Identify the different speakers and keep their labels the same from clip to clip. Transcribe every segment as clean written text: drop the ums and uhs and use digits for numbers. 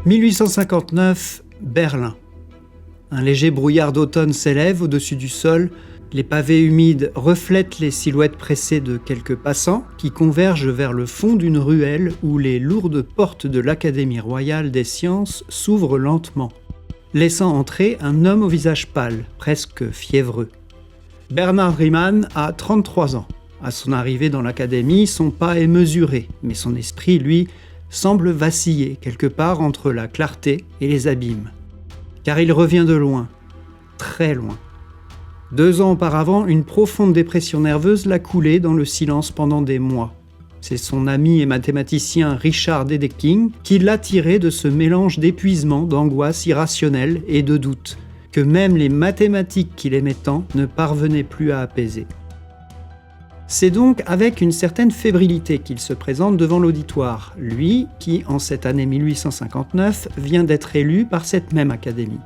Speaker 1: 1859, Berlin. Un léger brouillard d'automne s'élève au-dessus du sol. Les pavés humides reflètent les silhouettes pressées de quelques passants qui convergent vers le fond d'une ruelle où les lourdes portes de l'Académie royale des sciences s'ouvrent lentement, laissant entrer un homme au visage pâle, presque fiévreux. Bernhard Riemann a 33 ans. À son arrivée dans l'Académie, son pas est mesuré, mais son esprit, lui, semble vaciller quelque part entre la clarté et les abîmes. Car il revient de loin, très loin. 2 ans auparavant, une profonde dépression nerveuse l'a coulé dans le silence pendant des mois. C'est son ami et mathématicien Richard Dedekind qui l'a tiré de ce mélange d'épuisement, d'angoisse irrationnelle et de doute, que même les mathématiques qu'il aimait tant ne parvenaient plus à apaiser. C'est donc avec une certaine fébrilité qu'il se présente devant l'auditoire, lui qui, en cette année 1859, vient d'être élu par cette même académie.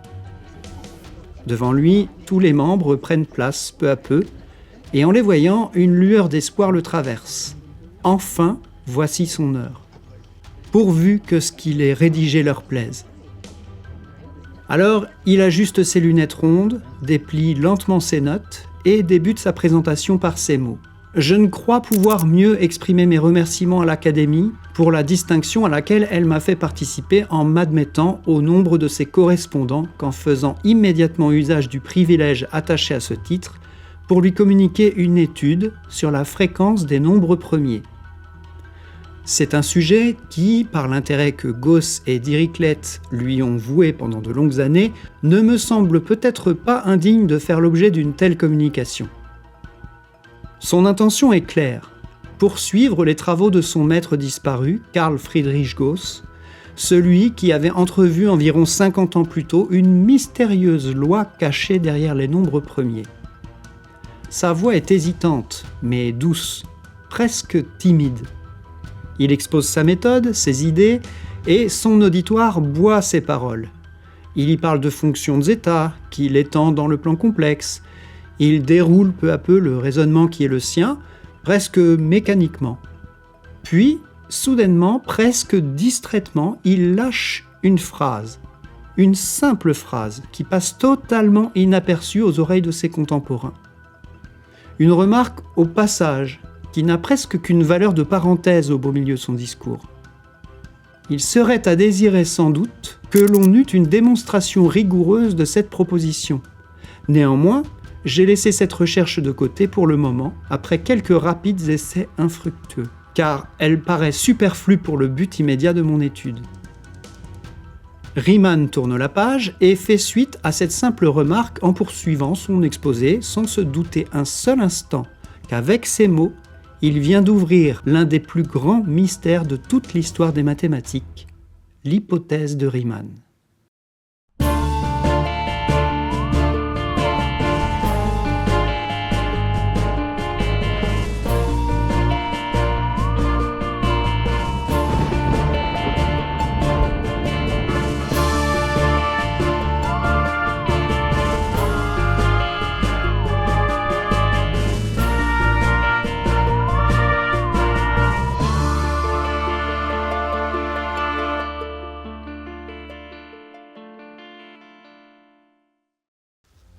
Speaker 1: Devant lui, tous les membres prennent place peu à peu, et en les voyant, une lueur d'espoir le traverse. Enfin, voici son heure. Pourvu que ce qu'il ait rédigé leur plaise. Alors, il ajuste ses lunettes rondes, déplie lentement ses notes, et débute sa présentation par ces mots. Je ne crois pouvoir mieux exprimer mes remerciements à l'Académie pour la distinction à laquelle elle m'a fait participer en m'admettant au nombre de ses correspondants qu'en faisant immédiatement usage du privilège attaché à ce titre pour lui communiquer une étude sur la fréquence des nombres premiers. C'est un sujet qui, par l'intérêt que Gauss et Dirichlet lui ont voué pendant de longues années, ne me semble peut-être pas indigne de faire l'objet d'une telle communication. Son intention est claire, poursuivre les travaux de son maître disparu, Carl Friedrich Gauss, celui qui avait entrevu environ 50 ans plus tôt une mystérieuse loi cachée derrière les nombres premiers. Sa voix est hésitante, mais douce, presque timide. Il expose sa méthode, ses idées, et son auditoire boit ses paroles. Il y parle de fonctions de zeta, qu'il étend dans le plan complexe. Il déroule peu à peu le raisonnement qui est le sien, presque mécaniquement. Puis, soudainement, presque distraitement, il lâche une phrase, une simple phrase qui passe totalement inaperçue aux oreilles de ses contemporains. Une remarque au passage qui n'a presque qu'une valeur de parenthèse au beau milieu de son discours. Il serait à désirer sans doute que l'on eût une démonstration rigoureuse de cette proposition. Néanmoins, j'ai laissé cette recherche de côté pour le moment, après quelques rapides essais infructueux, car elle paraît superflue pour le but immédiat de mon étude. Riemann tourne la page et fait suite à cette simple remarque en poursuivant son exposé sans se douter un seul instant qu'avec ces mots, il vient d'ouvrir l'un des plus grands mystères de toute l'histoire des mathématiques, l'hypothèse de Riemann.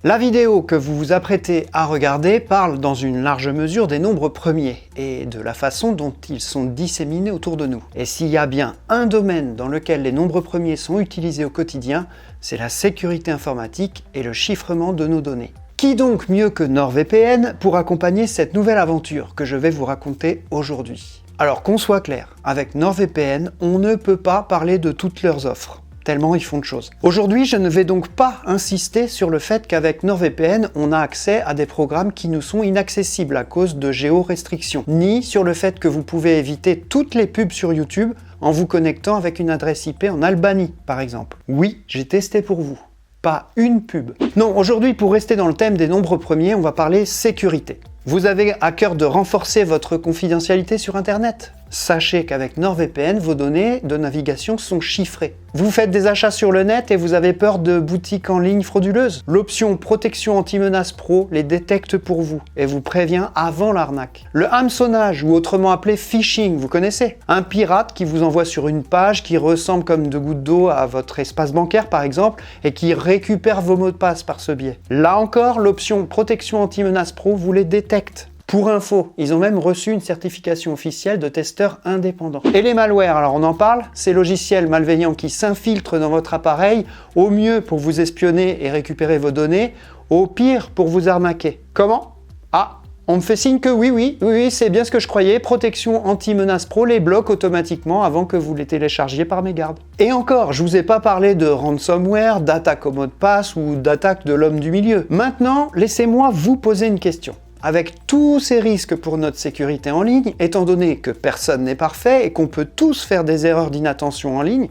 Speaker 1: La vidéo que vous vous apprêtez à regarder parle dans une large mesure des nombres premiers et de la façon dont ils sont disséminés autour de nous. Et s'il y a bien un domaine dans lequel les nombres premiers sont utilisés au quotidien, c'est la sécurité informatique et le chiffrement de nos données. Qui donc mieux que NordVPN pour accompagner cette nouvelle aventure que je vais vous raconter aujourd'hui? Alors qu'on soit clair, avec NordVPN, on ne peut pas parler de toutes leurs offres, tellement ils font de choses. Aujourd'hui, je ne vais donc pas insister sur le fait qu'avec NordVPN, on a accès à des programmes qui nous sont inaccessibles à cause de géorestrictions, ni sur le fait que vous pouvez éviter toutes les pubs sur YouTube en vous connectant avec une adresse IP en Albanie, par exemple. Oui, j'ai testé pour vous. Pas une pub. Non, aujourd'hui, pour rester dans le thème des nombres premiers, on va parler sécurité. Vous avez à cœur de renforcer votre confidentialité sur Internet? Sachez qu'avec NordVPN, vos données de navigation sont chiffrées. Vous faites des achats sur le net et vous avez peur de boutiques en ligne frauduleuses? L'option Protection Anti-Menace Pro les détecte pour vous et vous prévient avant l'arnaque. Le hameçonnage, ou autrement appelé phishing, vous connaissez? Un pirate qui vous envoie sur une page qui ressemble comme de gouttes d'eau à votre espace bancaire par exemple et qui récupère vos mots de passe par ce biais. Là encore, l'option Protection Anti-Menace Pro vous les détecte. Pour info, ils ont même reçu une certification officielle de testeurs indépendants. Et les malwares, alors on en parle? Ces logiciels malveillants qui s'infiltrent dans votre appareil, au mieux pour vous espionner et récupérer vos données, au pire pour vous arnaquer. Comment? Ah, on me fait signe que oui, c'est bien ce que je croyais, Protection Anti-Menace Pro les bloque automatiquement avant que vous les téléchargiez par mégarde. Et encore, je vous ai pas parlé de ransomware, d'attaque au mot de passe ou d'attaque de l'homme du milieu. Maintenant, laissez-moi vous poser une question. Avec tous ces risques pour notre sécurité en ligne, étant donné que personne n'est parfait et qu'on peut tous faire des erreurs d'inattention en ligne,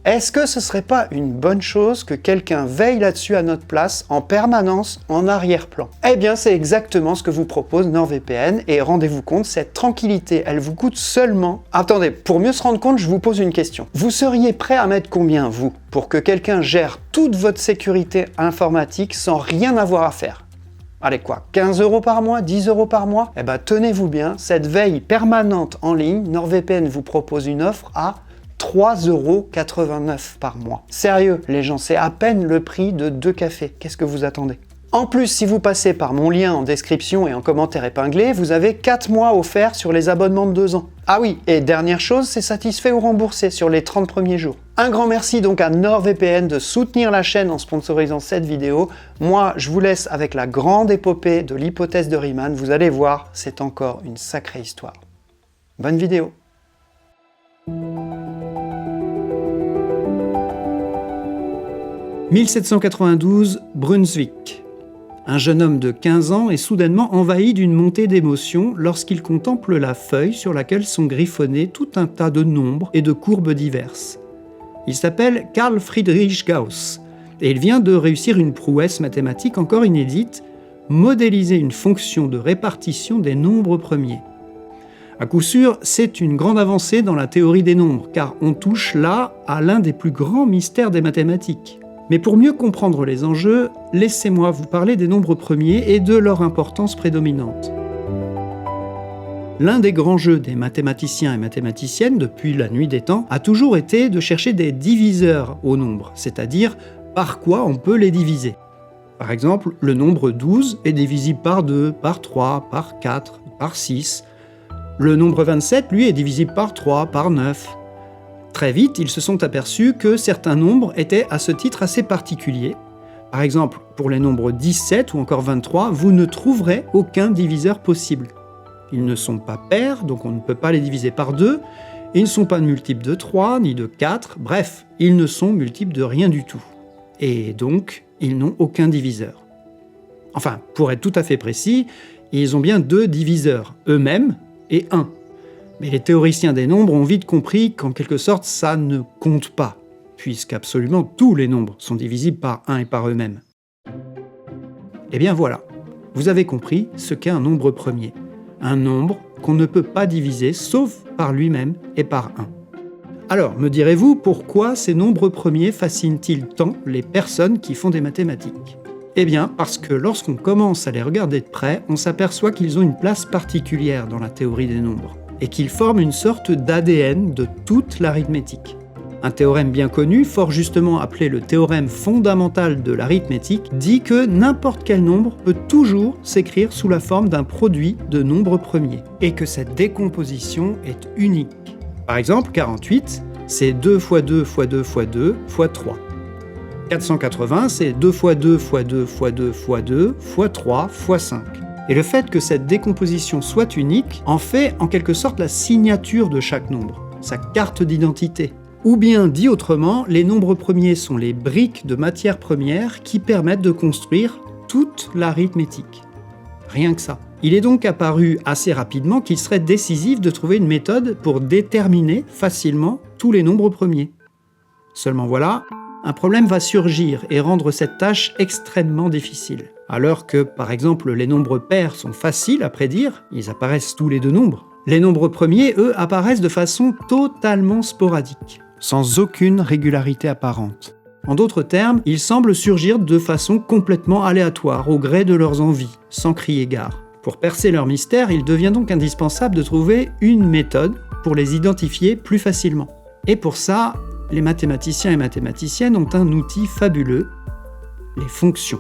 Speaker 1: est-ce que ce serait pas une bonne chose que quelqu'un veille là-dessus à notre place en permanence en arrière-plan? Eh bien, c'est exactement ce que vous propose NordVPN et rendez-vous compte, cette tranquillité, elle vous coûte seulement... Attendez, pour mieux se rendre compte, je vous pose une question. Vous seriez prêt à mettre combien, vous, pour que quelqu'un gère toute votre sécurité informatique sans rien avoir à faire? Allez quoi, 15 € par mois, 10 € par mois? Eh ben tenez-vous bien, cette veille permanente en ligne, NordVPN vous propose une offre à 3,89 € par mois. Sérieux, les gens, c'est à peine le prix de 2 cafés. Qu'est-ce que vous attendez? En plus, si vous passez par mon lien en description et en commentaire épinglé, vous avez 4 mois offerts sur les abonnements de 2 ans. Ah oui, et dernière chose, c'est satisfait ou remboursé sur les 30 premiers jours. Un grand merci donc à NordVPN de soutenir la chaîne en sponsorisant cette vidéo. Moi, je vous laisse avec la grande épopée de l'hypothèse de Riemann. Vous allez voir, c'est encore une sacrée histoire. Bonne vidéo. « 1792, Brunswick. Un jeune homme de 15 ans est soudainement envahi d'une montée d'émotion lorsqu'il contemple la feuille sur laquelle sont griffonnés tout un tas de nombres et de courbes diverses. Il s'appelle Carl Friedrich Gauss et il vient de réussir une prouesse mathématique encore inédite, modéliser une fonction de répartition des nombres premiers. À coup sûr, c'est une grande avancée dans la théorie des nombres, car on touche là à l'un des plus grands mystères des mathématiques. Mais pour mieux comprendre les enjeux, laissez-moi vous parler des nombres premiers et de leur importance prédominante. L'un des grands jeux des mathématiciens et mathématiciennes depuis la nuit des temps a toujours été de chercher des diviseurs aux nombres, c'est-à-dire par quoi on peut les diviser. Par exemple, le nombre 12 est divisible par 2, par 3, par 4, par 6. Le nombre 27, lui, est divisible par 3, par 9. Très vite, ils se sont aperçus que certains nombres étaient à ce titre assez particuliers. Par exemple, pour les nombres 17 ou encore 23, vous ne trouverez aucun diviseur possible. Ils ne sont pas pairs, donc on ne peut pas les diviser par 2. Ils ne sont pas de multiples de 3, ni de 4. Bref, ils ne sont multiples de rien du tout. Et donc, ils n'ont aucun diviseur. Enfin, pour être tout à fait précis, ils ont bien 2 diviseurs, eux-mêmes, et 1. Mais les théoriciens des nombres ont vite compris qu'en quelque sorte, ça ne compte pas, puisqu'absolument tous les nombres sont divisibles par 1 et par eux-mêmes. Eh bien voilà, vous avez compris ce qu'est un nombre premier. Un nombre qu'on ne peut pas diviser sauf par lui-même et par 1. Alors, me direz-vous, pourquoi ces nombres premiers fascinent-ils tant les personnes qui font des mathématiques? Eh bien, parce que lorsqu'on commence à les regarder de près, on s'aperçoit qu'ils ont une place particulière dans la théorie des nombres, et qu'ils forment une sorte d'ADN de toute l'arithmétique. Un théorème bien connu, fort justement appelé le théorème fondamental de l'arithmétique, dit que n'importe quel nombre peut toujours s'écrire sous la forme d'un produit de nombres premiers, et que cette décomposition est unique. Par exemple, 48, c'est 2 fois 2 fois 2 fois 2 fois 3. 480, c'est 2 fois 2 fois 2 fois 2 fois 2 fois 3 fois 5. Et le fait que cette décomposition soit unique en fait en quelque sorte la signature de chaque nombre, sa carte d'identité. Ou bien, dit autrement, les nombres premiers sont les briques de matière première qui permettent de construire toute l'arithmétique. Rien que ça. Il est donc apparu assez rapidement qu'il serait décisif de trouver une méthode pour déterminer facilement tous les nombres premiers. Seulement voilà, un problème va surgir et rendre cette tâche extrêmement difficile. Alors que, par exemple, les nombres pairs sont faciles à prédire, ils apparaissent tous les 2 nombres, Les nombres premiers, eux, apparaissent de façon totalement sporadique, sans aucune régularité apparente. En d'autres termes, ils semblent surgir de façon complètement aléatoire, au gré de leurs envies, sans crier gare. Pour percer leur mystère, il devient donc indispensable de trouver une méthode pour les identifier plus facilement. Et pour ça, les mathématiciens et mathématiciennes ont un outil fabuleux, les fonctions.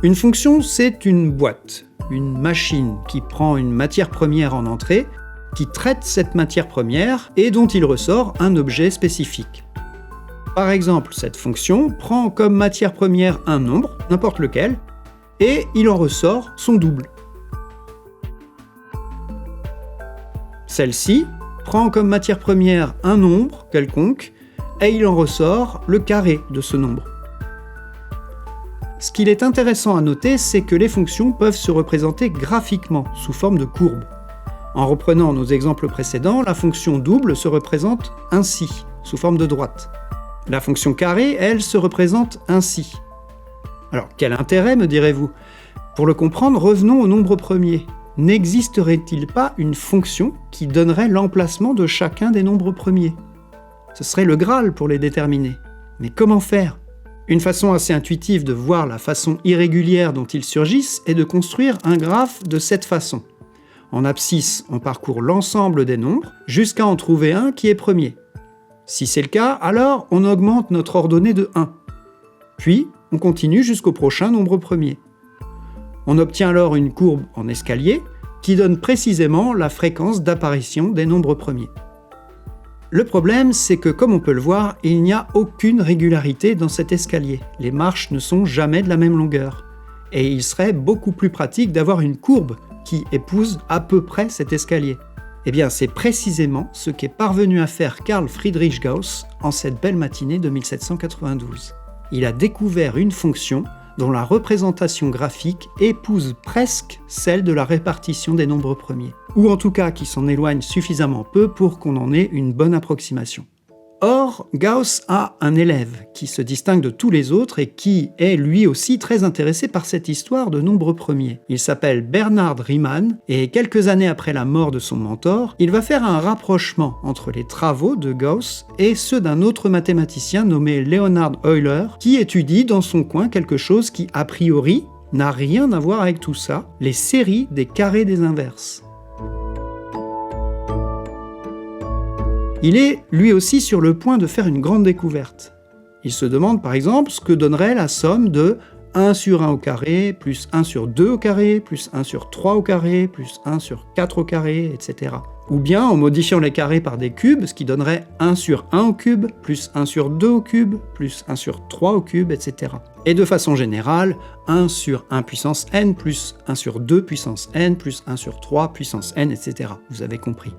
Speaker 1: Une fonction, c'est une boîte, une machine qui prend une matière première en entrée, qui traite cette matière première et dont il ressort un objet spécifique. Par exemple, cette fonction prend comme matière première un nombre, n'importe lequel, et il en ressort son double. Celle-ci prend comme matière première un nombre quelconque, et il en ressort le carré de ce nombre. Ce qu'il est intéressant à noter, c'est que les fonctions peuvent se représenter graphiquement, sous forme de courbes. En reprenant nos exemples précédents, la fonction double se représente ainsi, sous forme de droite. La fonction carré, elle, se représente ainsi. Alors, quel intérêt, me direz-vous ? Pour le comprendre, revenons au nombre premier. N'existerait-il pas une fonction qui donnerait l'emplacement de chacun des nombres premiers ? Ce serait le Graal pour les déterminer. Mais comment faire ? Une façon assez intuitive de voir la façon irrégulière dont ils surgissent est de construire un graphe de cette façon. En abscisse, on parcourt l'ensemble des nombres jusqu'à en trouver un qui est premier. Si c'est le cas, alors on augmente notre ordonnée de 1. Puis, on continue jusqu'au prochain nombre premier. On obtient alors une courbe en escalier qui donne précisément la fréquence d'apparition des nombres premiers. Le problème, c'est que, comme on peut le voir, il n'y a aucune régularité dans cet escalier. Les marches ne sont jamais de la même longueur. Et il serait beaucoup plus pratique d'avoir une courbe qui épouse à peu près cet escalier. Eh bien, c'est précisément ce qu'est parvenu à faire Carl Friedrich Gauss en cette belle matinée de 1792. Il a découvert une fonction dont la représentation graphique épouse presque celle de la répartition des nombres premiers, ou en tout cas qui s'en éloigne suffisamment peu pour qu'on en ait une bonne approximation. Or, Gauss a un élève qui se distingue de tous les autres et qui est lui aussi très intéressé par cette histoire de nombres premiers. Il s'appelle Bernhard Riemann et quelques années après la mort de son mentor, il va faire un rapprochement entre les travaux de Gauss et ceux d'un autre mathématicien nommé Leonhard Euler qui étudie dans son coin quelque chose qui, a priori, n'a rien à voir avec tout ça, les séries des carrés des inverses. Il est, lui aussi, sur le point de faire une grande découverte. Il se demande, par exemple, ce que donnerait la somme de 1 sur 1 au carré, plus 1 sur 2 au carré, plus 1 sur 3 au carré, plus 1 sur 4 au carré, etc. Ou bien en modifiant les carrés par des cubes, ce qui donnerait 1 sur 1 au cube, plus 1 sur 2 au cube, plus 1 sur 3 au cube, etc. Et de façon générale, 1 sur 1 puissance n, plus 1 sur 2 puissance n, plus 1 sur 3 puissance n, etc. Vous avez compris.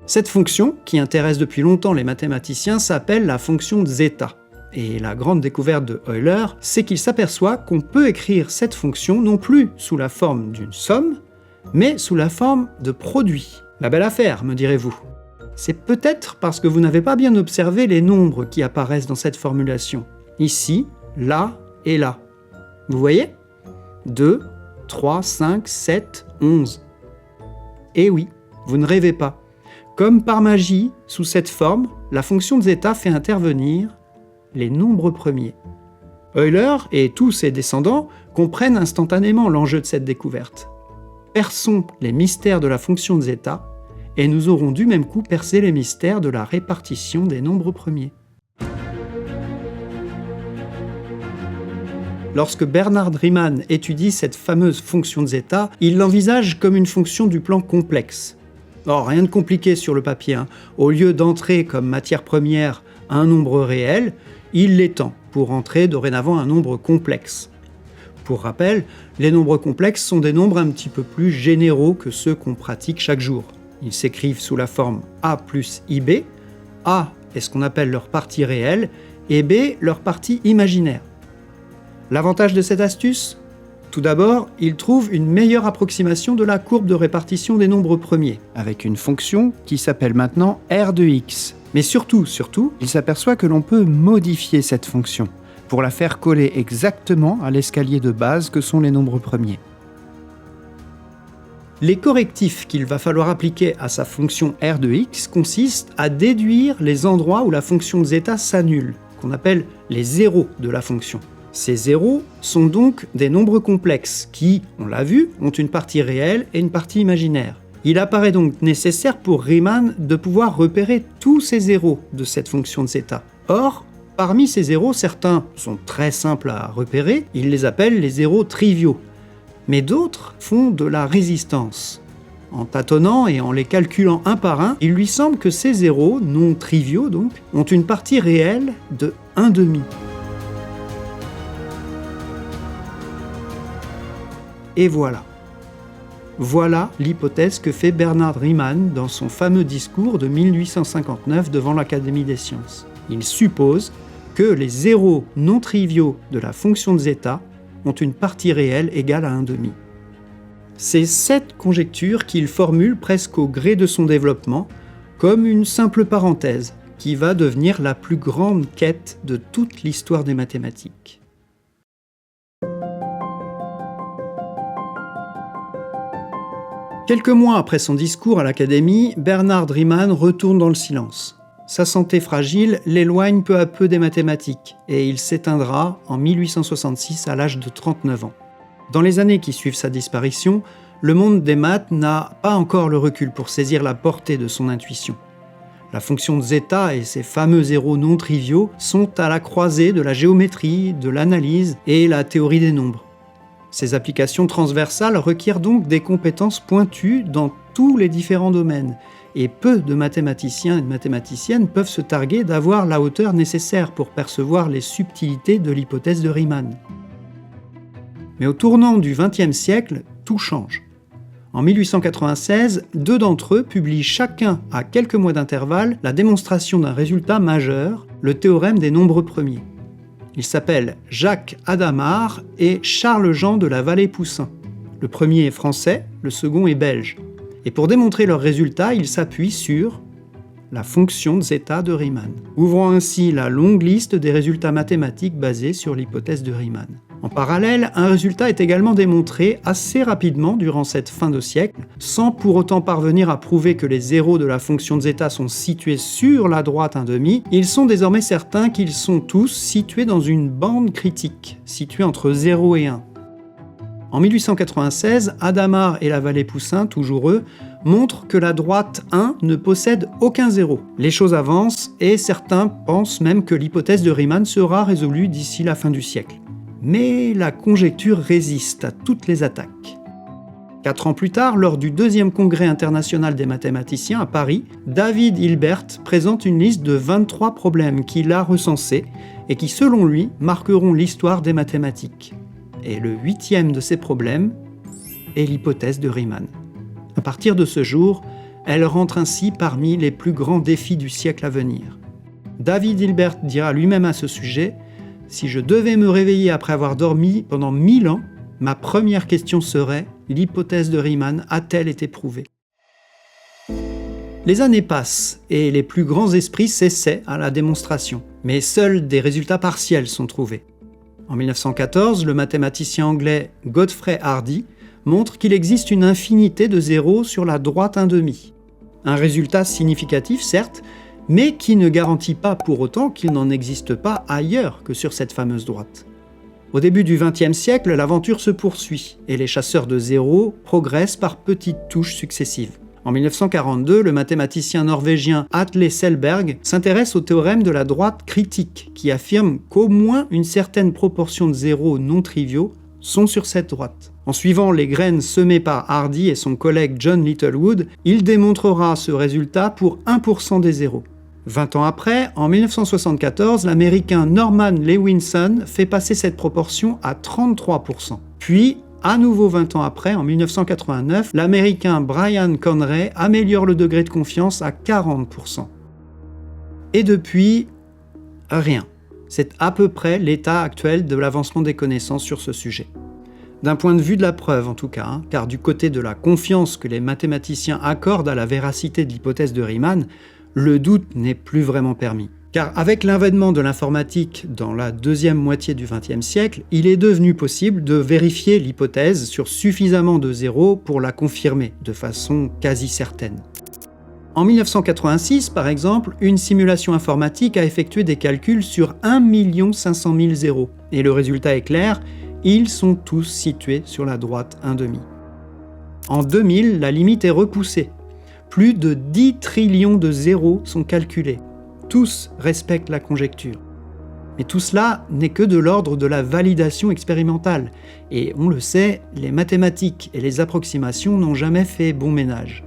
Speaker 1: Cette fonction, qui intéresse depuis longtemps les mathématiciens, s'appelle la fonction zeta. Et la grande découverte de Euler, c'est qu'il s'aperçoit qu'on peut écrire cette fonction non plus sous la forme d'une somme, mais sous la forme de produit. La belle affaire, me direz-vous. C'est peut-être parce que vous n'avez pas bien observé les nombres qui apparaissent dans cette formulation. Ici, là et là. Vous voyez ? 2, 3, 5, 7, 11. Et oui, vous ne rêvez pas. Comme par magie, sous cette forme, la fonction de zeta fait intervenir les nombres premiers. Euler et tous ses descendants comprennent instantanément l'enjeu de cette découverte. Perçons les mystères de la fonction de zeta, et nous aurons du même coup percé les mystères de la répartition des nombres premiers. Lorsque Bernhard Riemann étudie cette fameuse fonction de zeta, il l'envisage comme une fonction du plan complexe. Or, rien de compliqué sur le papier. Au lieu d'entrer comme matière première un nombre réel, il l'étend pour entrer dorénavant un nombre complexe. Pour rappel, les nombres complexes sont des nombres un petit peu plus généraux que ceux qu'on pratique chaque jour. Ils s'écrivent sous la forme A plus IB. A est ce qu'on appelle leur partie réelle et B leur partie imaginaire. L'avantage de cette astuce ? Tout d'abord, il trouve une meilleure approximation de la courbe de répartition des nombres premiers, avec une fonction qui s'appelle maintenant R de x. Mais surtout, il s'aperçoit que l'on peut modifier cette fonction pour la faire coller exactement à l'escalier de base que sont les nombres premiers. Les correctifs qu'il va falloir appliquer à sa fonction r de x consistent à déduire les endroits où la fonction de zeta s'annule, qu'on appelle les zéros de la fonction. Ces zéros sont donc des nombres complexes qui, on l'a vu, ont une partie réelle et une partie imaginaire. Il apparaît donc nécessaire pour Riemann de pouvoir repérer tous ces zéros de cette fonction de zeta. Or, parmi ces zéros, certains sont très simples à repérer, il les appelle les zéros triviaux. Mais d'autres font de la résistance. En tâtonnant et en les calculant un par un, il lui semble que ces zéros, non triviaux donc, ont une partie réelle de 1/2. Et voilà. Voilà l'hypothèse que fait Bernhard Riemann dans son fameux discours de 1859 devant l'Académie des sciences. Il suppose que les zéros non triviaux de la fonction de zeta ont une partie réelle égale à 1/2. C'est cette conjecture qu'il formule presque au gré de son développement, comme une simple parenthèse qui va devenir la plus grande quête de toute l'histoire des mathématiques. Quelques mois après son discours à l'Académie, Bernhard Riemann retourne dans le silence. Sa santé fragile l'éloigne peu à peu des mathématiques et il s'éteindra en 1866 à l'âge de 39 ans. Dans les années qui suivent sa disparition, le monde des maths n'a pas encore le recul pour saisir la portée de son intuition. La fonction de zeta et ses fameux zéros non triviaux sont à la croisée de la géométrie, de l'analyse et la théorie des nombres. Ces applications transversales requièrent donc des compétences pointues dans tous les différents domaines, et peu de mathématiciens et de mathématiciennes peuvent se targuer d'avoir la hauteur nécessaire pour percevoir les subtilités de l'hypothèse de Riemann. Mais au tournant du XXe siècle, tout change. En 1896, deux d'entre eux publient chacun à quelques mois d'intervalle la démonstration d'un résultat majeur, le théorème des nombres premiers. Ils s'appellent Jacques Hadamard et Charles-Jean de la Vallée-Poussin. Le premier est français, le second est belge. Et pour démontrer leur résultat, ils s'appuient sur la fonction de zeta de Riemann, ouvrant ainsi la longue liste des résultats mathématiques basés sur l'hypothèse de Riemann. En parallèle, un résultat est également démontré assez rapidement durant cette fin de siècle, sans pour autant parvenir à prouver que les zéros de la fonction de zeta sont situés sur la droite 1/2, ils sont désormais certains qu'ils sont tous situés dans une bande critique, située entre 0 et 1. En 1896, Hadamard et la Vallée-Poussin, toujours eux, montrent que la droite 1 ne possède aucun zéro. Les choses avancent et certains pensent même que l'hypothèse de Riemann sera résolue d'ici la fin du siècle. Mais la conjecture résiste à toutes les attaques. 4 ans plus tard, lors du 2e congrès international des mathématiciens à Paris, David Hilbert présente une liste de 23 problèmes qu'il a recensés et qui, selon lui, marqueront l'histoire des mathématiques. Et le 8e de ces problèmes est l'hypothèse de Riemann. À partir de ce jour, elle rentre ainsi parmi les plus grands défis du siècle à venir. David Hilbert dira lui-même à ce sujet « Si je devais me réveiller après avoir dormi pendant 1000 ans, ma première question serait « L'hypothèse de Riemann a-t-elle été prouvée ?» Les années passent et les plus grands esprits s'essaient à la démonstration, mais seuls des résultats partiels sont trouvés. En 1914, le mathématicien anglais Godfrey Hardy montre qu'il existe une infinité de zéros sur la droite 1/2. Un résultat significatif, certes, mais qui ne garantit pas pour autant qu'il n'en existe pas ailleurs que sur cette fameuse droite. Au début du XXe siècle, l'aventure se poursuit, et les chasseurs de zéros progressent par petites touches successives. En 1942, le mathématicien norvégien Atle Selberg s'intéresse au théorème de la droite critique, qui affirme qu'au moins une certaine proportion de zéros non triviaux sont sur cette droite. En suivant les graines semées par Hardy et son collègue John Littlewood, il démontrera ce résultat pour 1% des zéros. 20 ans après, en 1974, l'américain Norman Lewinson fait passer cette proportion à 33%. Puis, à nouveau 20 ans après, en 1989, l'américain Brian Conray améliore le degré de confiance à 40%. Et depuis, rien. C'est à peu près l'état actuel de l'avancement des connaissances sur ce sujet. D'un point de vue de la preuve en tout cas, car du côté de la confiance que les mathématiciens accordent à la véracité de l'hypothèse de Riemann, le doute n'est plus vraiment permis. Car avec l'avènement de l'informatique dans la deuxième moitié du XXe siècle, il est devenu possible de vérifier l'hypothèse sur suffisamment de zéros pour la confirmer, de façon quasi certaine. En 1986, par exemple, une simulation informatique a effectué des calculs sur 1 500 000 zéros. Et le résultat est clair, ils sont tous situés sur la droite 1/2. En 2000, la limite est repoussée. Plus de 10 trillions de zéros sont calculés. Tous respectent la conjecture. Mais tout cela n'est que de l'ordre de la validation expérimentale. Et on le sait, les mathématiques et les approximations n'ont jamais fait bon ménage.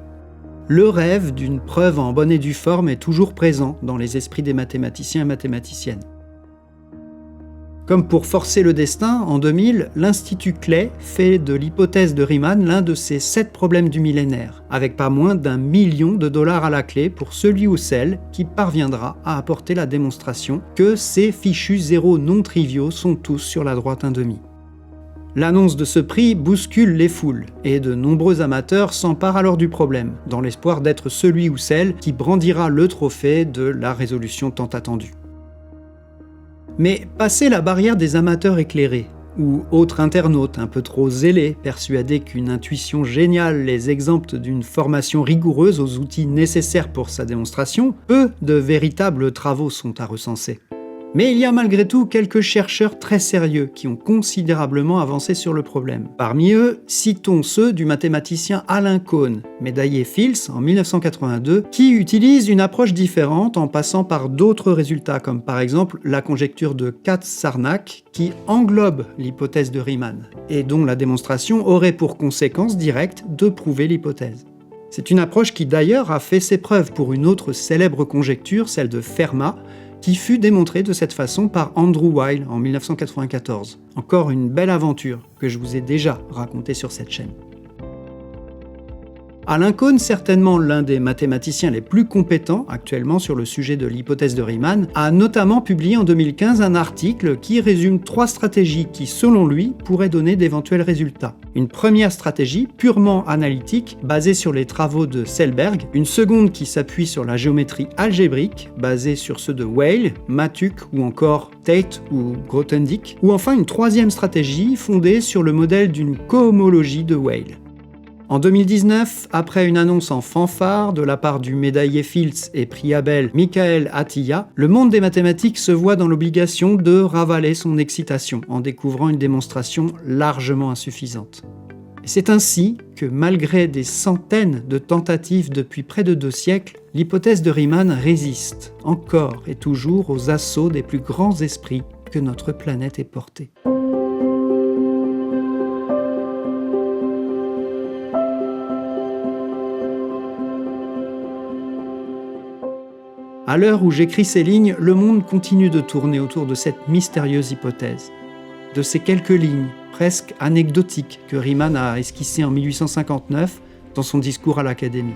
Speaker 1: Le rêve d'une preuve en bonne et due forme est toujours présent dans les esprits des mathématiciens et mathématiciennes. Comme pour forcer le destin, en 2000, l'Institut Clay fait de l'hypothèse de Riemann l'un de ses 7 problèmes du millénaire, avec pas moins d'1 million de dollars à la clé pour celui ou celle qui parviendra à apporter la démonstration que ces fichus zéros non triviaux sont tous sur la droite 1/2. L'annonce de ce prix bouscule les foules, et de nombreux amateurs s'emparent alors du problème, dans l'espoir d'être celui ou celle qui brandira le trophée de la résolution tant attendue. Mais passé la barrière des amateurs éclairés, ou autres internautes un peu trop zélés, persuadés qu'une intuition géniale les exempte d'une formation rigoureuse aux outils nécessaires pour sa démonstration, peu de véritables travaux sont à recenser. Mais il y a malgré tout quelques chercheurs très sérieux qui ont considérablement avancé sur le problème. Parmi eux, citons ceux du mathématicien Alain Cohn, médaillé Fields en 1982, qui utilise une approche différente en passant par d'autres résultats, comme par exemple la conjecture de Katz-Sarnak, qui englobe l'hypothèse de Riemann, et dont la démonstration aurait pour conséquence directe de prouver l'hypothèse. C'est une approche qui d'ailleurs a fait ses preuves pour une autre célèbre conjecture, celle de Fermat, qui fut démontré de cette façon par Andrew Weil en 1994. Encore une belle aventure que je vous ai déjà racontée sur cette chaîne. Alain Cohn, certainement l'un des mathématiciens les plus compétents actuellement sur le sujet de l'hypothèse de Riemann, a notamment publié en 2015 un article qui résume 3 stratégies qui, selon lui, pourraient donner d'éventuels résultats. Une première stratégie purement analytique, basée sur les travaux de Selberg, une seconde qui s'appuie sur la géométrie algébrique, basée sur ceux de Weil, Matuk ou encore Tate ou Grothendieck, ou enfin une troisième stratégie fondée sur le modèle d'une cohomologie de Weil. En 2019, après une annonce en fanfare de la part du médaillé Fields et prix Abel Michael Atiyah, le monde des mathématiques se voit dans l'obligation de ravaler son excitation en découvrant une démonstration largement insuffisante. Et c'est ainsi que, malgré des centaines de tentatives depuis près de 2 siècles, l'hypothèse de Riemann résiste, encore et toujours, aux assauts des plus grands esprits que notre planète ait portés. À l'heure où j'écris ces lignes, le monde continue de tourner autour de cette mystérieuse hypothèse. De ces quelques lignes, presque anecdotiques, que Riemann a esquissées en 1859 dans son discours à l'Académie.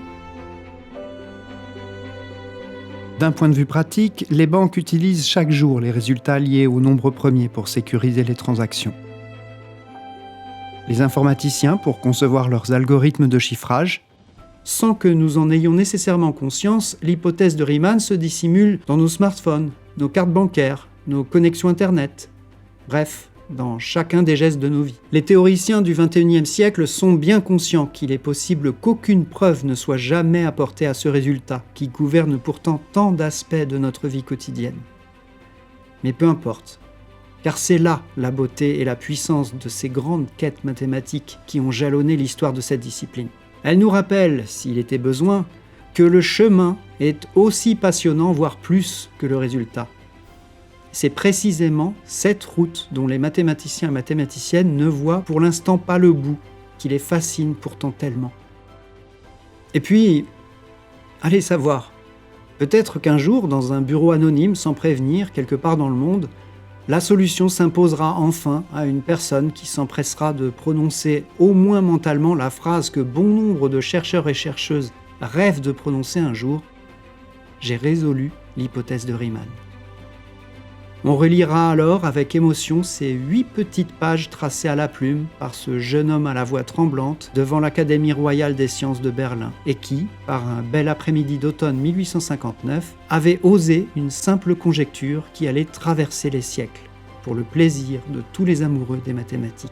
Speaker 1: D'un point de vue pratique, les banques utilisent chaque jour les résultats liés au nombre premier pour sécuriser les transactions. Les informaticiens pour concevoir leurs algorithmes de chiffrage. Sans que nous en ayons nécessairement conscience, l'hypothèse de Riemann se dissimule dans nos smartphones, nos cartes bancaires, nos connexions Internet. Bref, dans chacun des gestes de nos vies. Les théoriciens du XXIe siècle sont bien conscients qu'il est possible qu'aucune preuve ne soit jamais apportée à ce résultat, qui gouverne pourtant tant d'aspects de notre vie quotidienne. Mais peu importe, car c'est là la beauté et la puissance de ces grandes quêtes mathématiques qui ont jalonné l'histoire de cette discipline. Elle nous rappelle, s'il était besoin, que le chemin est aussi passionnant, voire plus, que le résultat. C'est précisément cette route dont les mathématiciens et mathématiciennes ne voient pour l'instant pas le bout, qui les fascine pourtant tellement. Et puis, allez savoir, peut-être qu'un jour, dans un bureau anonyme sans prévenir, quelque part dans le monde, la solution s'imposera enfin à une personne qui s'empressera de prononcer au moins mentalement la phrase que bon nombre de chercheurs et chercheuses rêvent de prononcer un jour : « J'ai résolu l'hypothèse de Riemann ». On relira alors avec émotion ces 8 petites pages tracées à la plume par ce jeune homme à la voix tremblante devant l'Académie royale des sciences de Berlin et qui, par un bel après-midi d'automne 1859, avait osé une simple conjecture qui allait traverser les siècles, pour le plaisir de tous les amoureux des mathématiques.